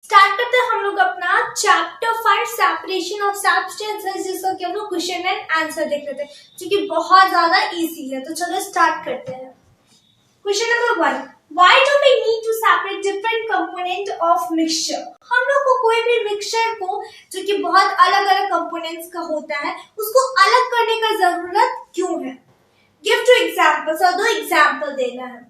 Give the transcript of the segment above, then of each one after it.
Start करते हैं हम लोग अपना चैप्टर 5 सेपरेशन ऑफ सब्सटेंसेस, जिसका कि हम लोग क्वेश्चन एंड आंसर देख लेते हैं जो कि बहुत ज्यादा इजी है। तो चलो स्टार्ट करते हैं। Question number 1, why do we need to separate different component of mixture. हम लोग को कोई भी मिक्सचर को जो कि बहुत अलग अलग कंपोनेंट्स का होता है उसको अलग करने का जरूरत क्यों है। गिव टू एग्जांपल्स, और दो एग्जांपल देना है।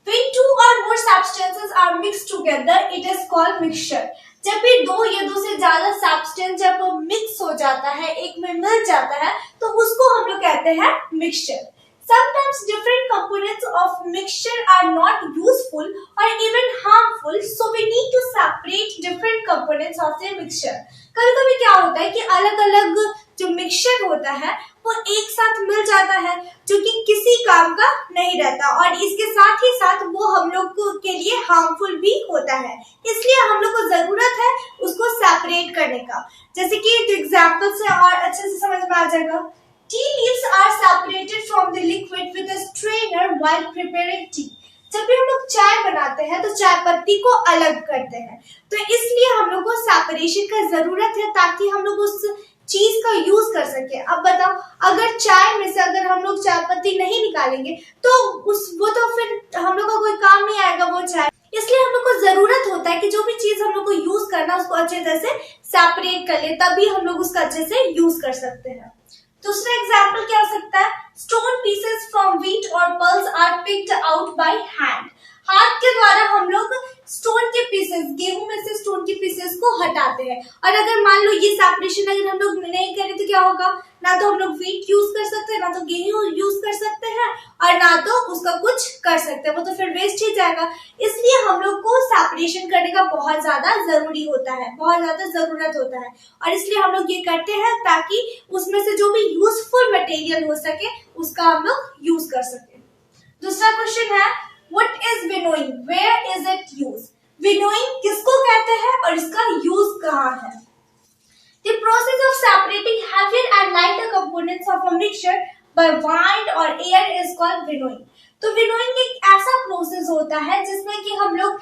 When two or more substances are mixed together, it is called mixture. जब भी दो या दो से ज्यादा सब्सटेंस जब मिक्स हो जाता है, एक में मिल जाता है, तो उसको हम लोग कहते हैं mixture. Sometimes different components of mixture are not useful or even harmful, so we need to separate different components of the mixture. कभी-कभी क्या होता है कि अलग-अलग जो मिक्सचर होता है वो एक साथ मिल जाता है जो कि किसी काम का नहीं रहता, और इसके साथ ही साथ वो हम लोग के लिए हार्मफुल भी होता है। इसलिए हम लोग को जरूरत है उसको सेपरेट करने का। जैसे कि एग्जांपल से और अच्छे से समझ में आ जाएगा। Tea leaves are separated from the liquid with a strainer while preparing tea. जब भी हम लोग चाय बनाते हैं तो चाय पत्ती को अलग करते हैं, तो इसलिए हम लोग को सेपरेशन का जरूरत है ताकि हम लोग उस चीज का यूज कर सके। अब बताओ, अगर चाय में से अगर हम लोग चाय पत्ती नहीं निकालेंगे तो वो तो फिर हम लोग का कोई काम नहीं आएगा वो चाय। इसलिए हम लोग को जरूरत होता है कि जो भी चीज हम लोग को यूज करना उसको अच्छे तरह से सेपरेट कर ले, तभी हम लोग उसका अच्छे से यूज कर सकते हैं। दूसरा एग्जाम्पल क्या हो सकता है। स्टोन पीसेस फ्रॉम व्हीट और pulse are picked out by hand. हाथ के द्वारा हम लोग स्टोन के पीसेस, गेहूं में से स्टोन के पीसेस को हटाते हैं। और अगर मान लो ये सेपरेशन अगर हम लोग नहीं करें तो क्या होगा, ना तो हम लोग व्हीट यूज कर सकते हैं, ना तो गेहूं यूज कर सकते हैं, और ना तो उसका कुछ कर सकते हैं, वो तो फिर वेस्ट ही जाएगा। इसलिए हम लोग को सेपरेशन करने का बहुत ज्यादा जरूरी होता है, बहुत ज्यादा जरूरत होता है, और इसलिए हम लोग ये करते हैं ताकि उसमें से जो भी यूजफुल मटेरियल हो सके उसका हम लोग यूज कर सके। दूसरा क्वेश्चन है, What is winnowing? Where is it used? Winnowing किसको कहते हैं और इसका यूज कहाँ है? The process of separating heavier and lighter components of a mixture by wind or air is called winnowing. तो winnowing एक ऐसा प्रोसेस होता है जिसमें कि हम लोग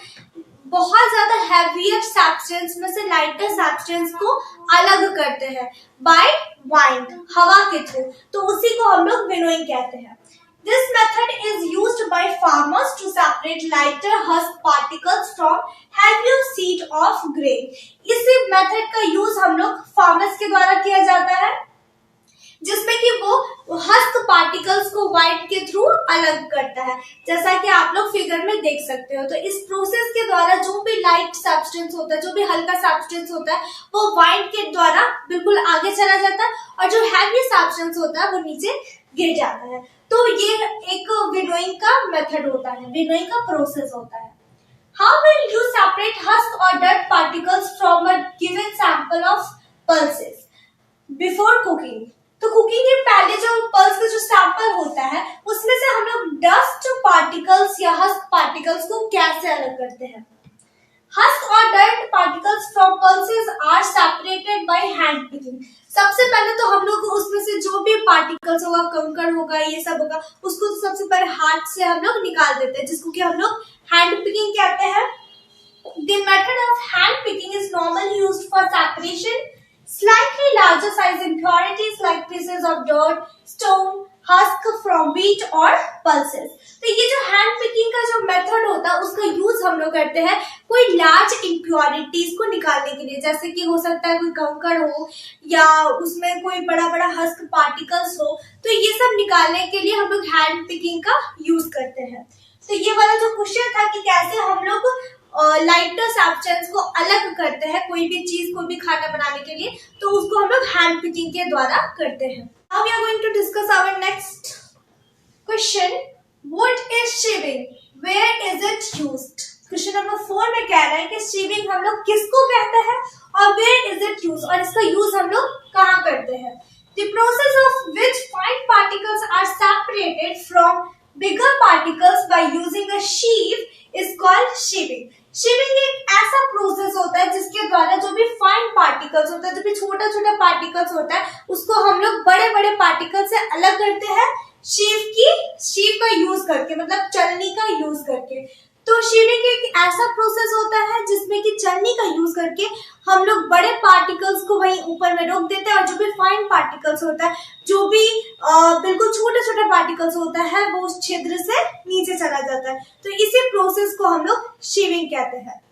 बहुत ज्यादा हैवियर सब्सटेंस में से लाइटर सब्सटेंस को अलग करते हैं बाय वाइंड, हवा के थ्रू, तो उसी को हम लोग विनोइंग कहते हैं। This method is used by farmers to separate lighter husk particles from heavier seed of grain. इस मेथड का यूज हम लोग फार्मर्स के द्वारा किया जाता है, जिसमें कि वो हस्क पार्टिकल्स को वाइंड के थ्रू अलग करता है, जैसा कि आप लोग फिगर में देख सकते हो। तो इस प्रोसेस के द्वारा जो भी लाइट सब्सटेंस होता है, जो भी हल्का सब्सटेंस होता है, वो वाइंड के द्वारा बिल्कुल आगे चला जाता है, और जो हैवी सब्सटेंस होता है वो नीचे गिर जाता है। तो ये एक विनोइंग का मेथड होता है, विनोइंग का प्रोसेस होता है। How will you separate husk or dirt particles from a given sample of pulses before cooking? तो कुकिंग के पहले जो पल्स का जो सैंपल होता है उसमें से हम लोग डस्ट पार्टिकल्स या हस्क पार्टिकल्स को कैसे अलग करते हैं। हस्क और dirt particles from pulses are separated by hand picking. सबसे पहले तो हम लोग उसमें से जो भी पार्टिकल्स होगा, कंकड़ होगा, ये सब होगा, उसको तो सबसे पहले हाथ से हम लोग निकाल देते हैं, जिसको कि हम लोग हैंड पिकिंग कहते हैं। The method of hand picking is normally used for separation slightly larger size impurities like pieces of dirt, stone, husk from wheat or pulses. तो ये जो हैंड पिकिंग का जो मेथड होता है उसका यूज हम लोग करते हैं कोई लार्ज इम्प्योरिटीज को निकालने के लिए, जैसे कि हो सकता है कोई कंकड़ हो या उसमें कोई बड़ा बड़ा हस्क पार्टिकल्स हो, तो ये सब निकालने के लिए हम लोग हैंड पिकिंग का यूज करते हैं। तो ये वाला जो क्वेश्चन था कि कैसे हम लोग लाइटर सब्सटेंस को अलग करते हैं कोई भी चीज, कोई भी खाना बनाने के लिए, तो उसको हम लोग हैंड पिकिंग के द्वारा करते हैं। Now we are going to discuss our next question. What is sieving? Where is it used? Question number 4 में कह रहा है कि sieving हम लोग किसको कहते हैं और where is it used, और इसका यूज हम लोग कहाँ करते हैं। The process of which fine particles are separated from bigger particles by using a sieve is called sieving. शिविंग एक ऐसा प्रोसेस होता है जिसके द्वारा जो भी फाइन पार्टिकल्स होता है, जो भी छोटा छोटा पार्टिकल्स होता है, उसको हम लोग बड़े बड़े पार्टिकल से अलग करते हैं शीव का यूज करके, मतलब चलनी का यूज करके। तो शीविंग एक ऐसा प्रोसेस होता है जिसमें कि छन्नी का यूज करके हम लोग बड़े पार्टिकल्स को वहीं ऊपर में रोक देते हैं और जो भी फाइन पार्टिकल्स होता है, जो भी बिल्कुल छोटे छोटे पार्टिकल्स होता है, वो उस छिद्र से नीचे चला जाता है। तो इसी प्रोसेस को हम लोग शीविंग कहते हैं।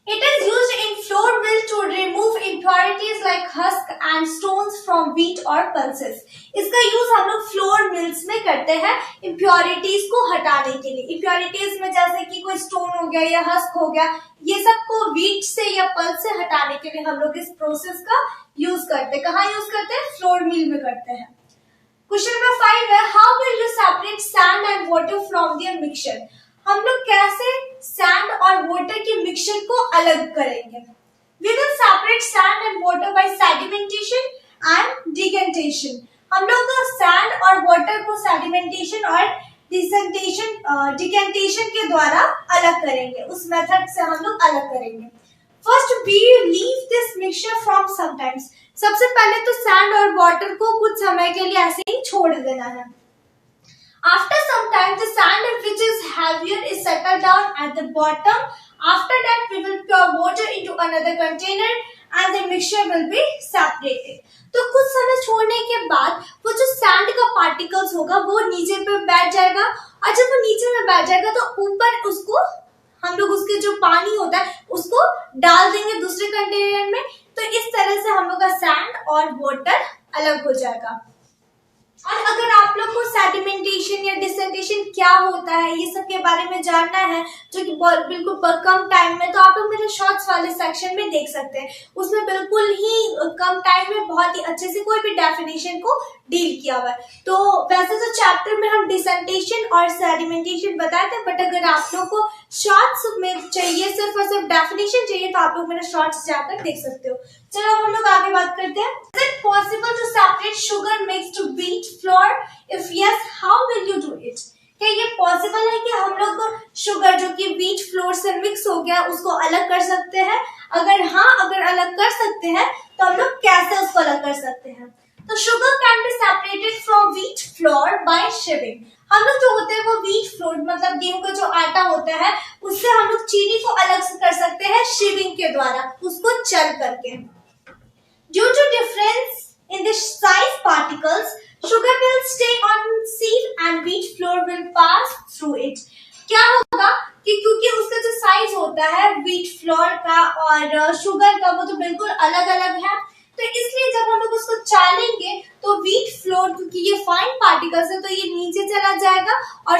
It is used in flour mill to remove impurities like husk and stones from wheat or pulses. इसका यूज हम लोग फ्लोर मिल्स में करते हैं impurities को हटाने के लिए। impurities में जैसे कि कोई स्टोन हो गया या हस्क हो गया, ये सब को व्हीट से या पल्स से हटाने के लिए हम लोग इस प्रोसेस का यूज करते हैं। कहाँ यूज करते हैं? फ्लोर मिल में करते हैं। क्वेश्चन नंबर 5 है, how will you separate sand and water from their mixture? हम लोग कैसे सैंड और वाटर के मिक्सचर को अलग करेंगे? We will separate sand and water by sedimentation and decantation. हम लोग सैंड और वाटर को सेडिमेंटेशन और डिकेंटेशन के द्वारा अलग करेंगे। उस मेथड से हम लोग अलग करेंगे। First we leave this mixture from sometimes. सबसे पहले तो सैंड और वाटर को कुछ समय के लिए ऐसे ही छोड़ देना है। After some time, the sand which is heavier is settled down at the bottom. After that, we will pour water into another container and the mixture will be separated. तो कुछ समय छोड़ने के बाद वो जो सैंड का पार्टिकल्स होगा वो नीचे पे बैठ जाएगा और जब वो नीचे में बैठ जाएगा तो ऊपर उसको हम लोग उसके जो पानी होता है उसको डाल देंगे दूसरे कंटेनर में। तो इस तरह से हम लोग का सैंड और वाटर अलग हो जाएगा। और अगर आप लोग को सेडिमेंटेशन या डिसेंटेशन क्या होता है ये सब के बारे में जानना है, जो कि बिल्कुल कम टाइम में, तो आप लोग मेरे शॉर्ट्स वाले सेक्शन में देख सकते हैं। उसमें बिल्कुल ही कम टाइम में बहुत ही अच्छे से कोई भी डेफिनेशन को डील किया हुआ है। तो वैसे तो चैप्टर में हम डिसेंटेशन और सेडिमेंटेशन बताए थे, बट अगर आप लोग को शॉर्ट्स में चाहिए, सिर्फ और सिर्फ डेफिनेशन चाहिए, तो आप लोग मेरे शॉर्ट्स जाकर देख सकते हो। चलो हम लोग आगे बात करते हैं। Is it possible to separate sugar mixed to wheat flour? If yes, how will you do it? क्या ये पॉसिबल है कि हम लोग शुगर जो कि व्हीट फ्लोर से मिक्स हो गया उसको अलग कर सकते हैं? अगर हाँ, अगर अलग कर सकते हैं तो हम लोग कैसे उसको अलग कर सकते हैं? तो sugar can be separated from wheat flour by sieving. हम लोग जो होते हैं वो व्हीट फ्लोर मतलब गेहूं का जो आटा होता है उससे हम लोग चीनी को अलग कर सकते हैं शिविंग के द्वारा, उसको चल करके। Due to difference in the size particles, sugar will stay on sieve and wheat flour will pass through it. क्या होगा कि क्योंकि उसका जो साइज होता है व्हीट फ्लोर का और शुगर का वो तो बिल्कुल अलग अलग है, तो इसलिए जब हम लोग उसको चालेंगे तो व्हीट फ्लोर, क्योंकि ये फाइन पार्टिकल्स है तो ये नीचे चला जाएगा और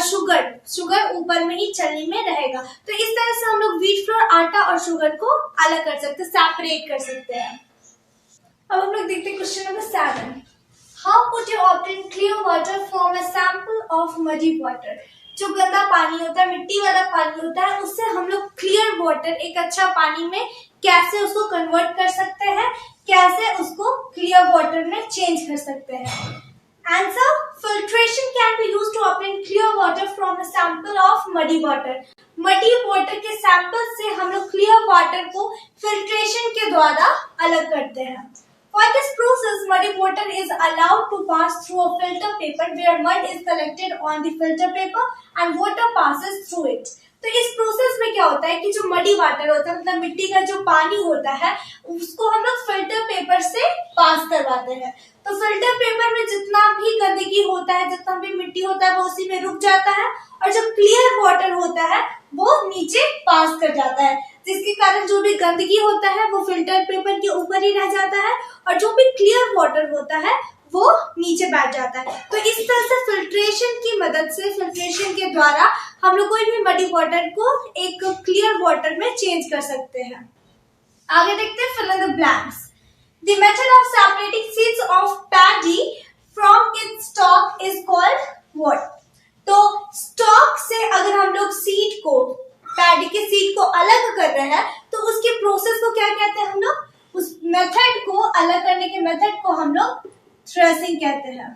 शुगर ऊपर में ही चलनी में रहेगा। तो इस तरह से हम लोग व्हीट फ्लोर, आटा और शुगर को अलग कर सकते हैं, सेपरेट कर सकते हैं। अब हम लोग देखते हैं question number 7। How could you obtain clear water from a sample of muddy water? जो गंदा पानी होता है, मिट्टी वाला पानी होता है, उससे हम लोग क्लियर वाटर, एक अच्छा पानी में कैसे उसको कन्वर्ट कर सकते हैं, कैसे उसको क्लियर वाटर में चेंज कर सकते हैं? Answer: filtration can be used to obtain clear water from a sample of muddy water. Muddy water के सैंपल से हम लोग क्लियर वाटर को फिल्ट्रेशन के द्वारा अलग करते हैं। For this process, muddy water is allowed to pass through a filter paper where mud is collected on the filter paper and water passes through it. तो इस प्रोसेस में क्या होता है कि जो मडी वाटर होता है मतलब मिट्टी का जो पानी होता है उसको हम लोग फिल्टर पेपर से पास करवाते हैं। तो फिल्टर पेपर में जितना भी गंदगी होता है, जितना भी मिट्टी होता है वो उसी में रुक जाता है और जो क्लियर वाटर होता है वो नीचे पास कर जाता है, जिसके कारण जो भी गंदगी होता है वो फिल्टर पेपर के ऊपर ही रह जाता है और जो भी क्लियर वाटर होता है वो नीचे बैठ जाता है। तो इस तरह से फिल्ट्रेशन की मदद से, फिल्ट्रेशन के द्वारा हम लोग कोई भी मडी वाटर को एक क्लियर वाटर में चेंज कर सकते हैं। आगे देखते हैं fill in the blanks. The method of separating seeds of paddy from its stalk is called what? तो स्टॉक से अगर हम लोग सीड को, पैडी के सीड को अलग कर रहे हैं तो उसके प्रोसेस को क्या कहते हैं हम लोग? उस मेथड को, अलग करने के मेथड को हम लोग थ्रेसिंग कहते हैं।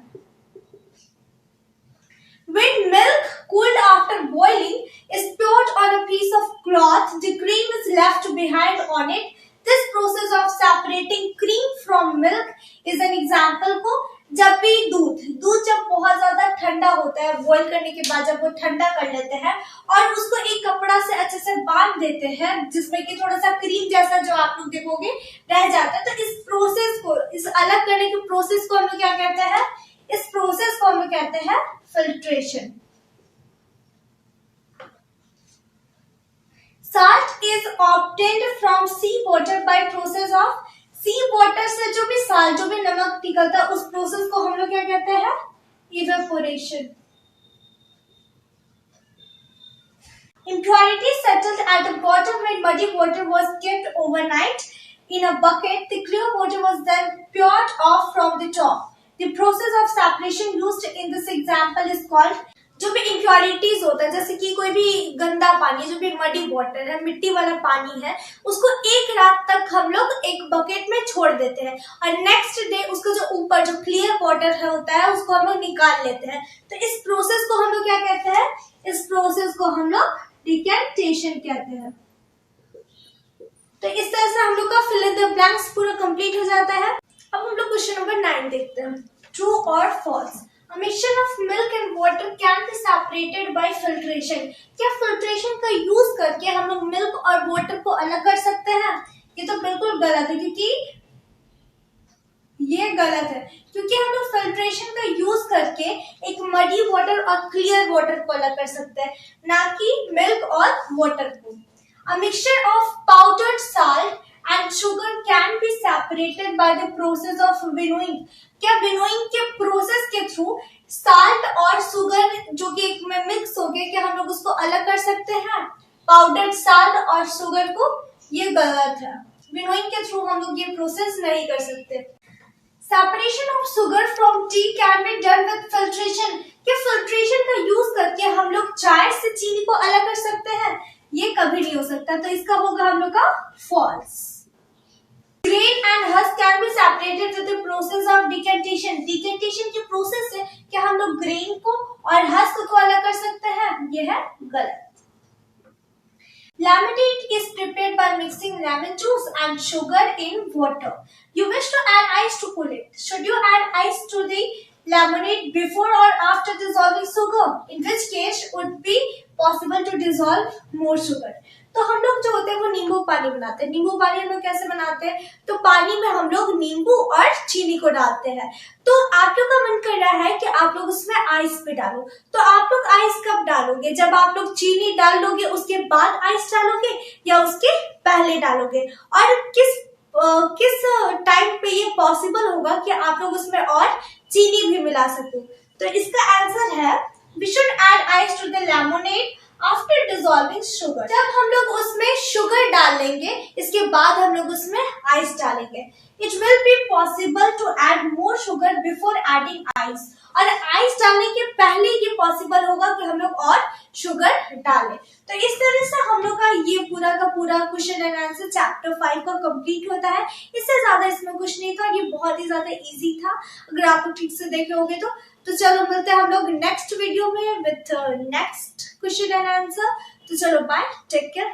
When milk cooled after boiling is poured on a piece of cloth, the cream is left behind on it. This process of separating cream from milk is an example को जब भी दूध जब बहुत ज्यादा ठंडा होता है, बॉईल करने के बाद जब वो ठंडा कर लेते हैं और उसको एक कपड़ा से अच्छे से बांध देते हैं, जिसमें कि थोड़ा सा क्रीम जैसा जो आप लोग देखोगे रह जाता है, तो इस प्रोसेस को, इस अलग करने के प्रोसेस को हम लोग क्या कहते हैं? इस प्रोसेस को हम लोग कहते हैं filtration. Salt is obtained from sea water by process of sea water से जो भी साल, जो भी नमक निकलता है, उस प्रोसेस को हम लोग क्या कहते हैं? Evaporation. Impurities settled at the bottom when muddy water was kept overnight in a bucket. The clear water was then poured off from the top. The process of separation used in this example is called, जो भी impurities होता है, जैसे कि कोई भी गंदा पानी, जो भी मडी वाटर है, मिट्टी वाला पानी है, उसको एक रात तक हम लोग एक बकेट में छोड़ देते हैं और नेक्स्ट डे उसका जो ऊपर जो क्लियर वाटर है होता है उसको हम लोग निकाल लेते हैं। तो इस प्रोसेस को हम लोग क्या कहते हैं? इस प्रोसेस को हम लोग डिकैंटेशन कहते हैं। तो इस तरह से हम लोग का फिल इन द ब्लैंक्स पूरा कंप्लीट हो जाता है। अब हम लोग क्वेश्चन नंबर 9 देखते हैं। ट्रू और false? A mixture of milk and water can be separated by filtration. क्या फिल्ट्रेशन का यूज करके हम लोग मिल्क और वाटर को अलग कर सकते हैं? ये तो बिल्कुल गलत है, क्योंकि ये गलत है, क्योंकि हम लोग फिल्ट्रेशन का यूज करके एक मडी वाटर और क्लियर वाटर को अलग कर सकते हैं, ना कि मिल्क और वाटर को। A mixture of powdered salt and sugar can be separated by the process of winnowing. क्या विनोइंग के प्रोसेस के थ्रू साल्ट और शुगर जो कि एक में मिक्स हो गए, क्या हम लोग उसको अलग कर सकते हैं? पाउडर्ड साल्ट और शुगर को? ये गलत है, विनोइंग के थ्रू हम लोग ये प्रोसेस नहीं कर सकते। Separation of sugar from T can be done with filtration. क्या फिल्ट्रेशन का यूज करके हम लोग चाय से चीनी को अलग कर सकते हैं? ये कभी नहीं हो सकता, तो इसका होगा हम लोग का false. Grain and husk can be separated with the process of decantation. Decantation की प्रोसेस से क्या हम लोग ग्रेन को और हस्क को अलग कर सकते हैं? यह है गलत। Lemonade is prepared by mixing lemon juice and sugar in water. You wish to add ice to cool it. Should you add ice to the lemonade before or after dissolving sugar? In which case would be possible to dissolve more sugar? तो हम लोग जो होते हैं वो नींबू पानी बनाते हैं। नींबू पानी हम लोग कैसे बनाते हैं? तो पानी में हम लोग नींबू और चीनी को डालते हैं। तो आप लोग का मन कर रहा है कि आप लोग उसमें आइस भी डालो, तो आप लोग आइस कब डालोगे? जब आप लोग चीनी डाल लोगे उसके बाद आइस डालोगे या उसके पहले डालोगे? और किस टाइम पे ये पॉसिबल होगा कि आप लोग उसमें और चीनी भी मिला सको? तो इसका आंसर है we should add ice to the lemonade after dissolving sugar. जब हम लोग उसमें शुगर डालेंगे, इसके बाद हम लोग उसमें आइस डालेंगे। It will be possible to add more sugar before adding ice. और आइस डालने के पहले ये पॉसिबल होगा कि हम लोग और शुगर डालें। तो इस तरह से हम लोग का ये पूरा का पूरा क्वेश्चन एंड आंसर चैप्टर 5 का कंप्लीट होता है। इससे ज्यादा इसमें कुछ नहीं था, ये बहुत ही ज्यादा इजी था अगर आप लोग ठीक से देखे होगे तो चलो मिलते हैं हम लोग नेक्स्ट वीडियो में with next question and answer. तो चलो बाय, टेक केयर।